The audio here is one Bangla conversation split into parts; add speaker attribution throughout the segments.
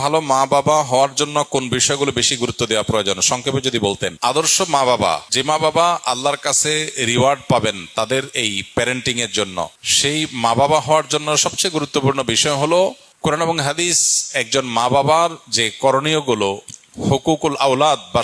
Speaker 1: ভালো মা বাবা হওয়ার জন্য কোন বিষয়গুলো বেশি গুরুত্ব দেওয়া প্রয়োজন সংক্ষেপে যদি বলতেন। আদর্শ মা বাবা, যে মা বাবা আল্লাহর কাছে রিওয়ার্ড পাবেন তাদের এই প্যারেন্টিং এর জন্য, সেই মা বাবা হওয়ার জন্য সবচেয়ে গুরুত্বপূর্ণ বিষয় হলো কোরআন এবং হাদিস একজন মা বাবার যে করণীয়গুলো, হুকুকুল আওলাদ বা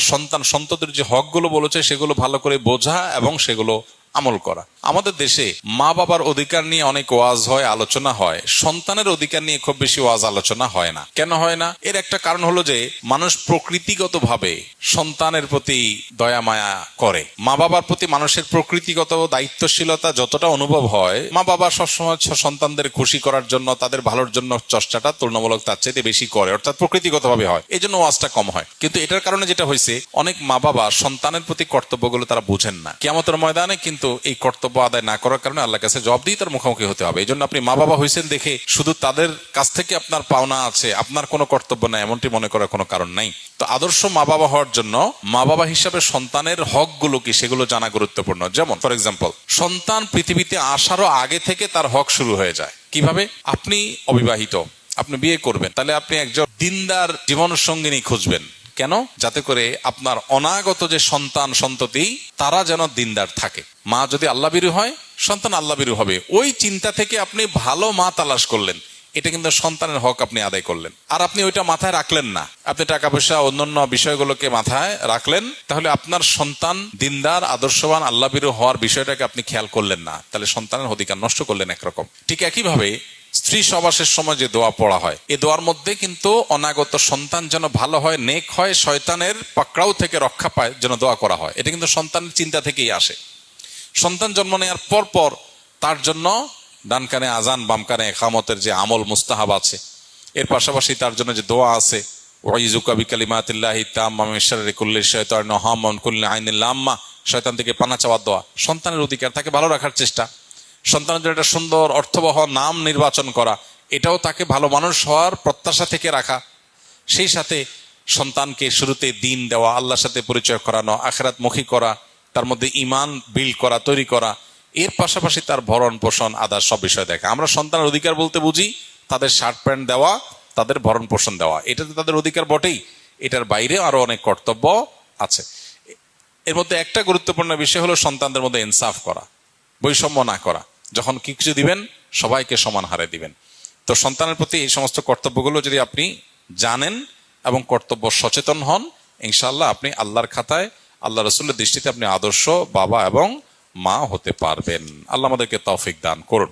Speaker 1: সন্ততির যে হকগুলো বলেছে সেগুলো ভালো করে বোঝা এবং সেগুলো আমল করা। আমাদের দেশে মা বাবার অধিকার নিয়ে অনেক ওয়াজ হয়, আলোচনা হয়, সন্তানের অধিকার নিয়ে খুব বেশি ওয়াজ আলোচনা হয় না। কেন হয় না? এর একটা কারণ হলো যে মানুষ প্রকৃতিগতভাবে সন্তানের প্রতি দয়া মায়া করে। মা বাবার প্রতি মানুষের প্রকৃতিগত দায়িত্বশীলতা যতটা অনুভব হয়, মা বাবা সবসময় সন্তানদের খুশি করার জন্য, তাদের ভালোর জন্য চেষ্টাটা তুলনামূলক তার চাইতে বেশি করে, অর্থাৎ প্রকৃতিগতভাবে হয়, এই জন্য ওয়াজটা কম হয়। কিন্তু এটার কারণে যেটা হয়েছে, অনেক মা বাবা সন্তানের প্রতি কর্তব্যগুলো তারা বুঝেন না। কিয়ামতের ময়দানে কিন্তু এই কর্তব্য আদায় না করার কারণে আল্লাহর কাছে জবাব দিয়ে তার মুখোমুখি হতে হবে। এই জন্য আপনি মা বাবা হয়েছেন দেখে শুধু তাদের কাছ থেকে আপনার পাওনা আছে, আপনার কোনো কর্তব্য নাই, এমনটি মনে করার কোনো কারণ নাই। তো আদর্শ মা বাবা হওয়ার জন্য মা বাবা হিসাবে সন্তানের হকগুলো কি সেগুলো জানা গুরুত্বপূর্ণ। যেমন ফর এক্সাম্পল, সন্তান পৃথিবীতে আসারও আগে থেকে তার হক শুরু হয়ে যায়। কিভাবে? আপনি অবিবাহিত, আপনি বিয়ে করবেন, তাহলে আপনি একজন দিনদার জীবন সঙ্গিনী খুঁজবেন। কেন? যাতে করে আপনার অনাগত যে সন্তান সন্ততি তারা যেন দিনদার থাকে। মা যদি আল্লাহভীরু হয়, সন্তান আল্লাহভীরু হবে। ওই চিন্তা থেকে আপনি ভালো মা তালাশ করলেন, এটা কিন্তু সন্তানের হক আপনি আদায় করলেন। আর আপনি ওইটা মাথায় রাখলেন না, আপনি টাকা পয়সা অন্যান্য বিষয়গুলোকে মাথায় রাখলেন, তাহলে আপনার সন্তান দিনদার আদর্শবান আল্লাহভীরু হওয়ার বিষয়টাকে আপনি খেয়াল করলেন না, তাহলে সন্তানের অধিকার নষ্ট করলেন একরকম। ঠিক একইভাবে স্ত্রী সহবাসের সময় যে দোয়া পড়া হয়, এই দোয়ার মধ্যে কিন্তু অনাগত সন্তান যেন ভালো হয়, নেক হয়, শয়তানের পাকড়াও থেকে রক্ষা পায়, যেন দোয়া করা হয়। এটা কিন্তু সন্তানের চিন্তা থেকেই আসে। সন্তান জন্ম নেওয়ার পর পর তার জন্য ডান কানে আজান, বাম কানে ইকামতের যে আমল মুস্তাহাব আছে, এর পাশাপাশি তার জন্য যে দোয়া আছে, ওয়াইযুকা বিকালিমাতিল্লাহি তাম্মা মিন শাররি কুল্লি শাইতানিন ওয়া হাম্মিন কুল্লি আইনিন লাম্মা, শয়তান থেকে পানা চাওয়ার দোয়া। সন্তানের অধিকার, তাকে ভালো রাখার চেষ্টা, সন্তানের জন্য একটা সুন্দর অর্থবহ নাম নির্বাচন করা, এটাও তাকে ভালো মানুষ হওয়ার প্রত্যাশা থেকে রাখা। সেই সাথে সন্তানকে শুরুতে দিন দেওয়া, আল্লাহর সাথে পরিচয় করানো, আখিরাতমুখী করা, তার মধ্যে ঈমান বিল্ড করা, তৈরি করা, এর পাশাপাশি তার ভরণ পোষণ আদার সব বিষয় দেখা। আমরা সন্তানের অধিকার বলতে বুঝি তাদের শার্ট প্যান্ট দেওয়া, তাদের ভরণ পোষণ দেওয়া, এটা তো তাদের অধিকার বটেই। এটার বাইরে আরো অনেক কর্তব্য আছে। এর মধ্যে একটা গুরুত্বপূর্ণ বিষয় হলো সন্তানদের মধ্যে ইনসাফ করা, বৈষম্য না করা। যখন কিছু দিবেন সবাইকে সমান হারে দিবেন। তো সন্তানের প্রতি এই সমস্ত কর্তব্যগুলো যদি আপনি জানেন এবং কর্তব্য সচেতন হন, ইনশাআল্লাহ আপনি আল্লাহর খাতায়, আল্লাহ রাসূলের দৃষ্টিতে আপনি আদর্শ বাবা এবং মা হতে পারবেন। আল্লাহ আমাদেরকে তৌফিক দান করুন।